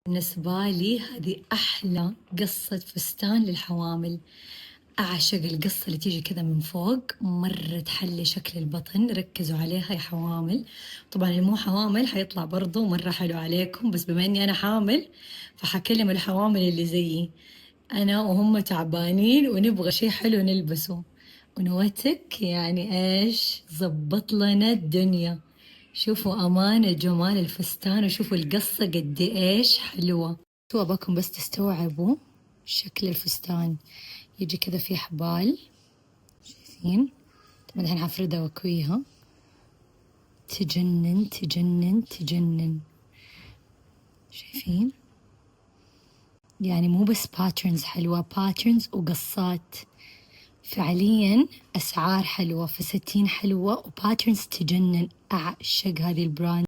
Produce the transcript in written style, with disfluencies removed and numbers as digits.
بالنسبة لي هذه أحلى قصة فستان للحوامل. أعشق القصة اللي تيجي كذا من فوق، مرة تحلي شكل البطن، ركزوا عليها يا حوامل. طبعا اللي مو حوامل حيطلع برضو مرة حلو عليكم، بس بما أني أنا حامل فحكلم الحوامل اللي زيي، أنا وهم تعبانين ونبغى شي حلو نلبسه، ونوتك يعني إيش زبط لنا الدنيا. شوفوا أمانة جمال الفستان، وشوفوا القصة قد إيش حلوة. شو أباكم بس تستوعبوا شكل الفستان، يجي كذا في حبال، شايفين؟ طبعا الحين حفردها وأكويها، تجنن تجنن تجنن. شايفين؟ يعني مو بس باترنز حلوة، باترنز وقصات فعليا، أسعار حلوة، فساتين حلوة وباترنز تجنن. أعشق هذه البراند.